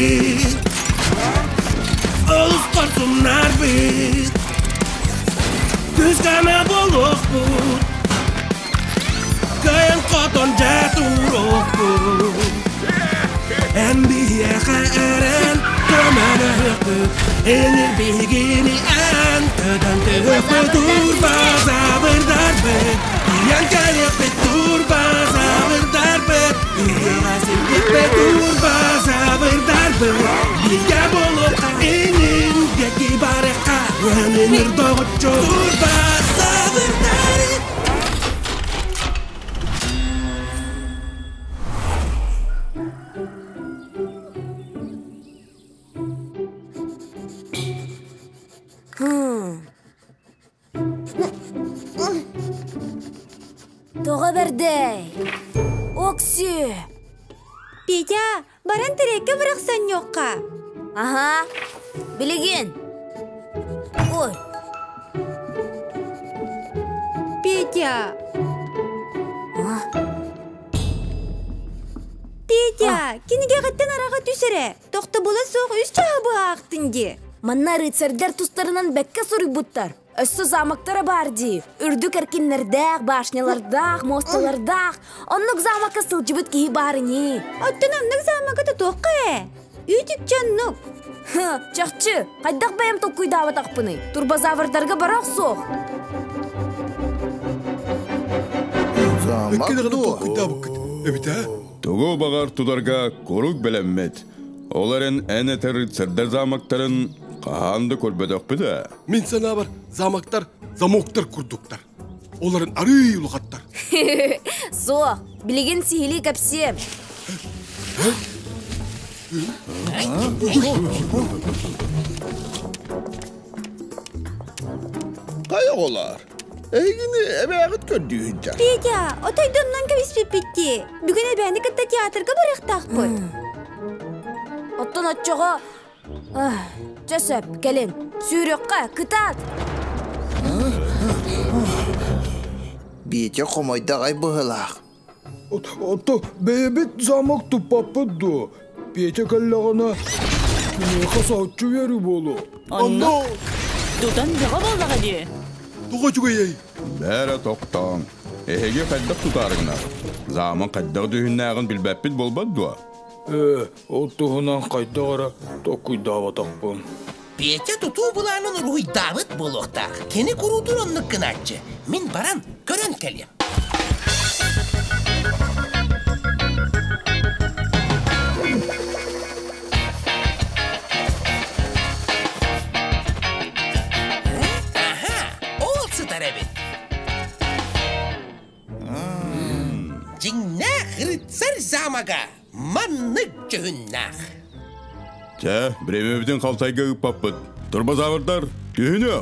bir Olus korsunlar bir Düzgeme boluk bu Kayın koton jaturuh bu Enbiye eren Tömene hıkkı Enir bilgini en Töden tıhıkkı turbaza bir darbe Yan kayıp bir turbaza bir darbe Yiyemezsin bir turbaza bir darbe Bilge bolup inin Geki bareka Yenir doğucu turbaza bir darbe Toğa berdey. Oksü. Петя, баран тірекке бұрақсан yoqqa. Aha. Bilgin. Oy. Петя. Петя, кенеге қаттан араға түсірі. Тоқты бола соқ үс чағы ақтын де. Манна рыцардар тустарынан бәкке сұры бұттар. Өссі замақтары бар де. Үрдік әркенлердәқ, башнялардақ, мосталардақ. Оннық замаққа сылжыбыт кейі барыне. Оттын оннық замақы да тоққа. Үйтік жаннық. Чақчы, қайдақ бәйім тоққойда аватақпыны. Турбазавырдарға барақ соқ. Тугу бағар тударга корук белеммет. Оларын әнетер рыцардар замақтарын қанды көрбедік біді. Мен sana бар, замақтар, замоқтар күрдіктар. Оларын арый ұлғаттар. Соқ, білеген сихили кәпсем. Қай олар? Әйгіні әбе ағыт көрдігінча. Петя, отайдымнан кәвіс бітті. Бүгін әбәні кітті театрға барықтақ бұл. Оттан атчаға. Жасап, кәлін. Сүйрекқа, кытат. Бейте қомайдағай бұғылақ. Отто бейбет замок тупапыдды. Петя кәллағына күнеқа саутчу вері болу. Анна, тудан бұға болдаға де. Туға жүгей ей. Бәрі тоқтан. Әйге қайдақ тұтарығына. Заман қайдақ дүйіннәғын білбәппіт болбадды. Оттығынан қайда қара тоққойда аватақпын. Петя туту бұланын руйдавыт болуқтақ. Кені күрудыр оннық кынатчы. Мен баран көрін кәлем. Рыцарь замага, манны жүгіннақ. Біремебдің қалтайға ұппаппыд. Турбазавырдар, күйіні.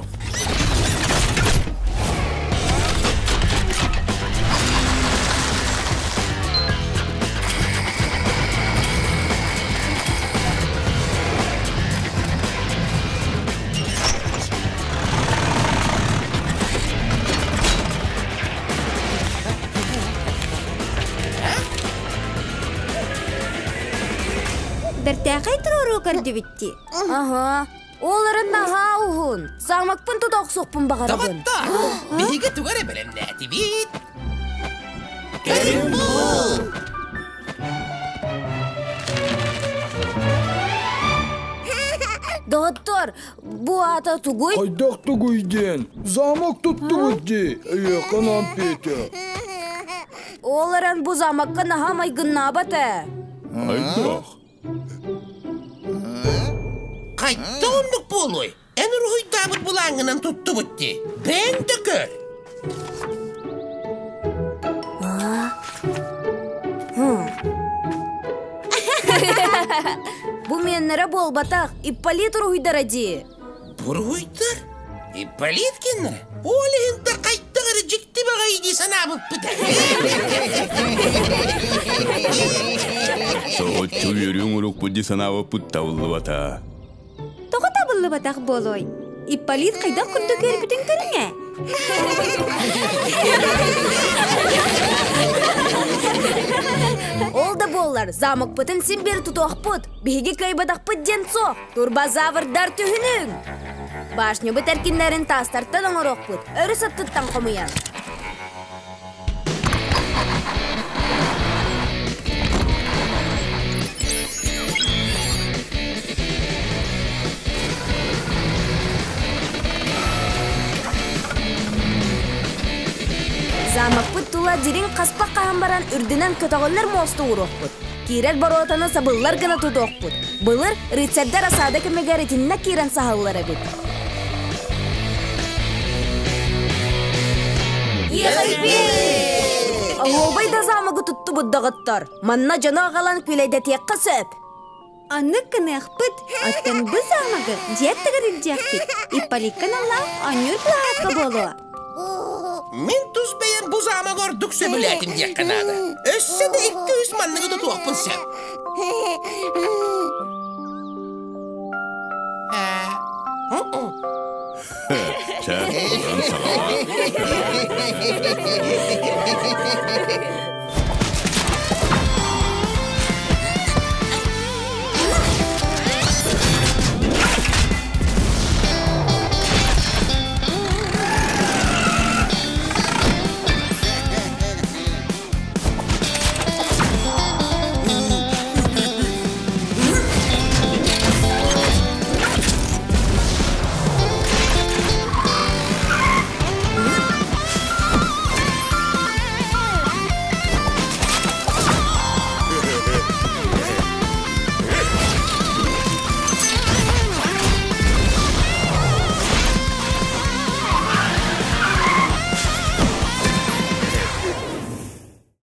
Дәртәқай тұру көрді бітті. Ага. Оларын наға ұғын. Замақпын тұдақ соқпын бағарабын. Табатта. Бейгі түгәрі білім нәті бейт. Көрін бұл. Доғыттар, бұ ата тұғой? Қайдақ тұғойден. Замақ тұтты бұдде. Еқанан Петя. Оларын бұ замаққа наға майғынна баты. Айдақ. Қайтты ондық болуй. Әні руйдавыт бұлаңынан тұтты бұтты. Бән де көр. Бұ меннері бол батақ. Ипполит руйдар әде. Бұр руйдар? Ипполит кеннері? Олығында қайттығыры жікті баға еді санабып бұда. Соғытчу үйерің ұрық бұдды санабып бұд тавылы бата. Тоғы табылы батақ болой. Ипполит қайдақ күрді көрбітін көріңе. Ол да болар. Олар замок пытын син бер тутуақпыт. Биһиги кайбадақпыт ден соқ. Турбазавырдар түхінің. Башня бит әркинлерін тастартан оңырақпыт. Өрі саттыттан қомыян. Замакпыт тула дирин қаспақ қаған баран үрдінен көтағылар мосты ұрақпыт. Кирер баротаны сабыллар гына тудоқпыт. Былыр рыцардар асады кемегаретінна кирен сағаллары бит. Оғобайда замагы тұтты бұддағыттар. Манна жана ағалан күлейді текқа сөп. Анны кынықпыт, аттан бұл замагы жеттігір үлдекпіт. Иппаликкан Аллах анюр плаатқа болуа. Мен тұзбайын бұ зама көрдік сөбіләкін дек қанады. Өссе де 200 маннығы да туақпын сәп. Çak, buran sağa.